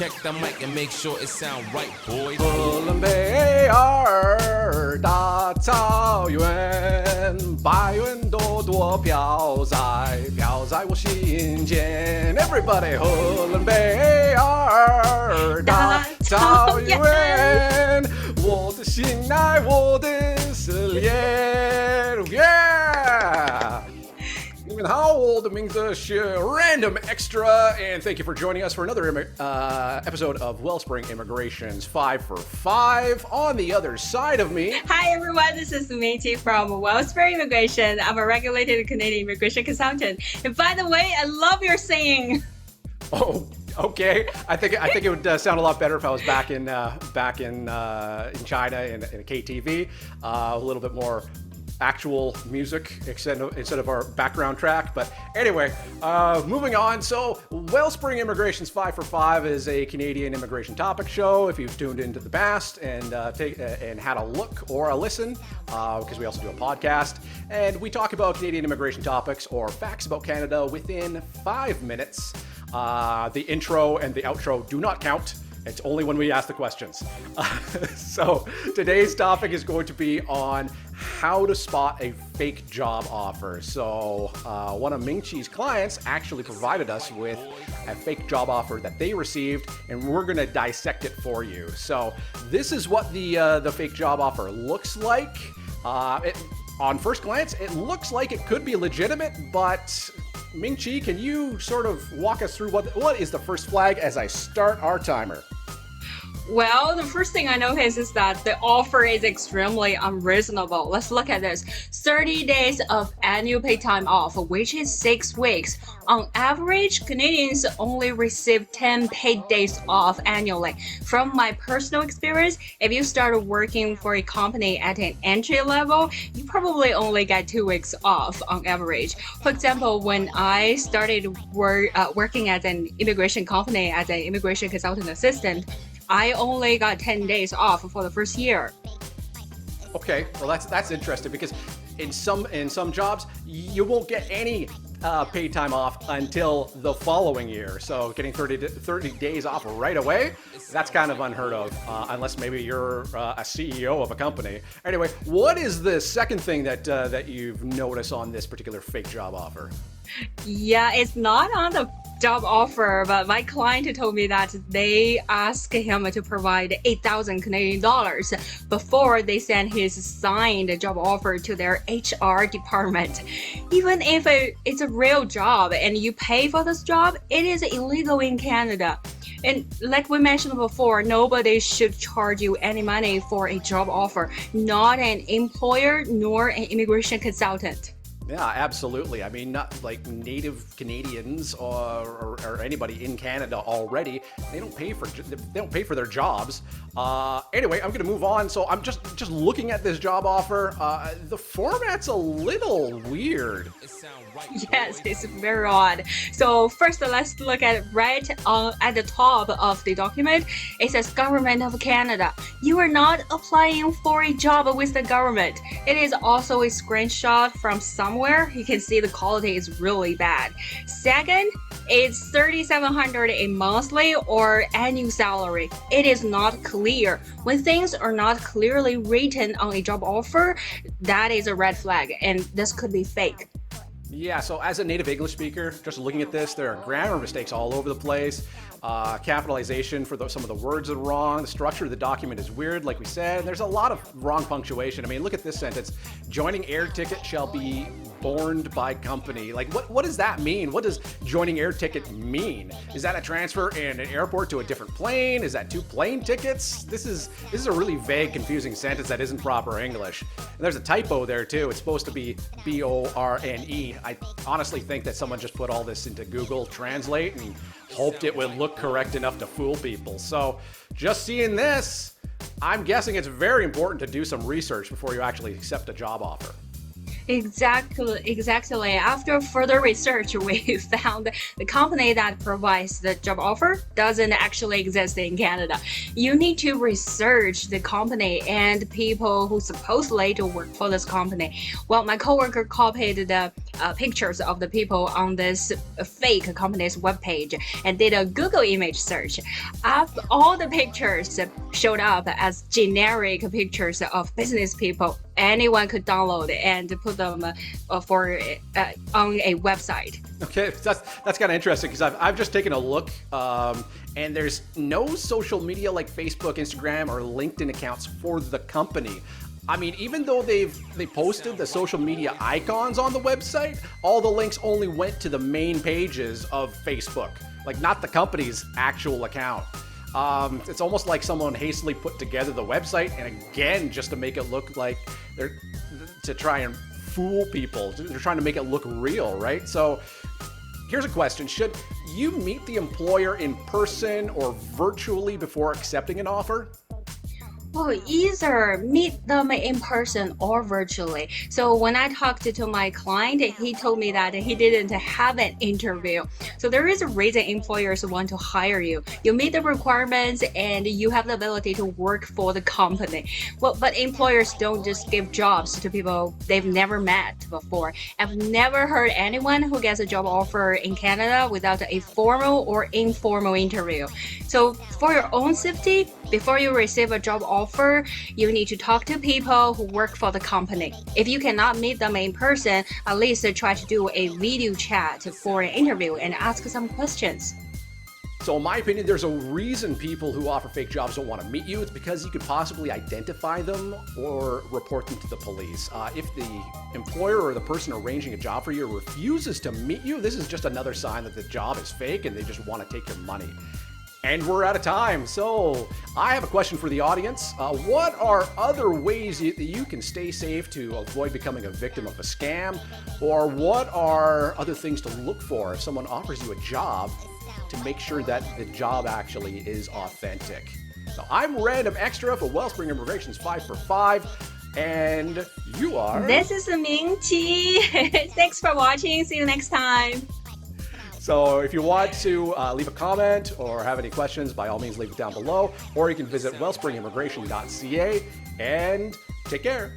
Check the mic and make sure it sound right, boys. 哥伦贝尔大草原，白云朵朵飘在我心间。Everybody， 哥伦贝尔大草原，我的心爱，我的思念。Yeah！ 你们好，我的名字是 Random Extra, and thank you for joining us for another episode of Wellspring Immigration's 5 for 5. On the other side of me... Hi everyone, this is Mingqi from Wellspring Immigration. I'm a regulated Canadian immigration consultant. And by the way, I love your singing. Oh, okay. I think it would sound a lot better if I was back in China in KTV. A little bit more actual music instead of our background track. But anyway, moving on. So Wellspring Immigration's 5 for 5 is a Canadian immigration topic show. If you've tuned into the past and had a look or a listen, because we also do a podcast, and we talk about Canadian immigration topics or facts about Canada within 5 minutes. The intro and the outro do not count. It's only when we ask the questions. So today's topic is going to be on how to spot a fake job offer. So one of Mingqi's clients actually provided us with a fake job offer that they received, and we're going to dissect it for you. So this is what the fake job offer looks like. On first glance, it looks like it could be legitimate, but Mingqi, can you sort of walk us through what is the first flag as I start our timer? Well, the first thing I notice is that the offer is extremely unreasonable. Let's look at this. 30 days of annual paid time off, which is 6 weeks. On average, Canadians only receive 10 paid days off annually. From my personal experience, if you start working for a company at an entry level, you probably only get 2 weeks off on average. For example, when I started working at an immigration company as an immigration consultant assistant, I only got 10 days off for the first year. Okay, well that's interesting because in some jobs you won't get any paid time off until the following year. So getting 30 days off right away, that's kind of unheard of, unless maybe you're a CEO of a company. Anyway, what is the second thing that you've noticed on this particular fake job offer? Yeah, it's not on the job offer, but my client told me that they asked him to provide 8,000 Canadian dollars before they send his signed job offer to their HR department. Even if it's a real job and you pay for this job, it is illegal in Canada. And like we mentioned before, nobody should charge you any money for a job offer, not an employer nor an immigration consultant. Yeah, absolutely. I mean, not like native Canadians or anybody in Canada already. They don't pay for their jobs. Anyway, I'm going to move on. So I'm just looking at this job offer. The format's a little weird. Yes, it's very odd. So first, let's look at right at the top of the document. It says Government of Canada. You are not applying for a job with the government. It is also a screenshot from somewhere. You can see the quality is really bad. Second, it's $3,700 a monthly or annual salary. It is not clear. When things are not clearly written on a job offer, that is a red flag, and this could be fake. Yeah, so as a native English speaker, just looking at this, there are grammar mistakes all over the place. Capitalization for some of the words are wrong. The structure of the document is weird, like we said. There's a lot of wrong punctuation. I mean, look at this sentence. Joining air ticket shall be borne by company. Like, what does that mean? What does joining air ticket mean? Is that a transfer in an airport to a different plane? Is that 2 plane tickets? This is a really vague, confusing sentence that isn't proper English. And there's a typo there too. It's supposed to be B-O-R-N-E. I honestly think that someone just put all this into Google Translate and hoped it would look correct enough to fool people. So just seeing this, I'm guessing it's very important to do some research before you actually accept a job offer. Exactly. After further research, we found the company that provides the job offer doesn't actually exist in Canada. You need to research the company and people who supposedly to work for this company. Well, my coworker copied the pictures of the people on this fake company's webpage and did a Google image search. After all the pictures showed up as generic pictures of business people anyone could download and put them on a website. Okay, that's kind of interesting because I've just taken a look, and there's no social media like Facebook, Instagram, or LinkedIn accounts for the company. I mean, even though they posted the social media icons on the website, all the links only went to the main pages of Facebook, like not the company's actual account. It's almost like someone hastily put together the website, and again, just to make it look like to try and fool people. They're trying to make it look real, right? So here's a question. Should you meet the employer in person or virtually before accepting an offer? Well, either meet them in person or virtually. So when I talked to my client, he told me that he didn't have an interview. So there is a reason employers want to hire you. You meet the requirements and you have the ability to work for the company. Well, but employers don't just give jobs to people they've never met before. I've never heard anyone who gets a job offer in Canada without a formal or informal interview. So for your own safety, before you receive a job offer, you need to talk to people who work for the company. If you cannot meet them in person, at least try to do a video chat for an interview and ask some questions. So in my opinion, there's a reason people who offer fake jobs don't want to meet you. It's because you could possibly identify them or report them to the police. If the employer or the person arranging a job for you refuses to meet you, this is just another sign that the job is fake and they just want to take your money. And we're out of time. So I have a question for the audience. What are other ways that you can stay safe to avoid becoming a victim of a scam? Or what are other things to look for if someone offers you a job to make sure that the job actually is authentic? So I'm Random Extra for Wellspring Immigration's 5 for 5. And you are? This is Mingqi. Thanks for watching. See you next time. So if you want to leave a comment or have any questions, by all means, leave it down below. Or you can visit wellspringimmigration.ca and take care.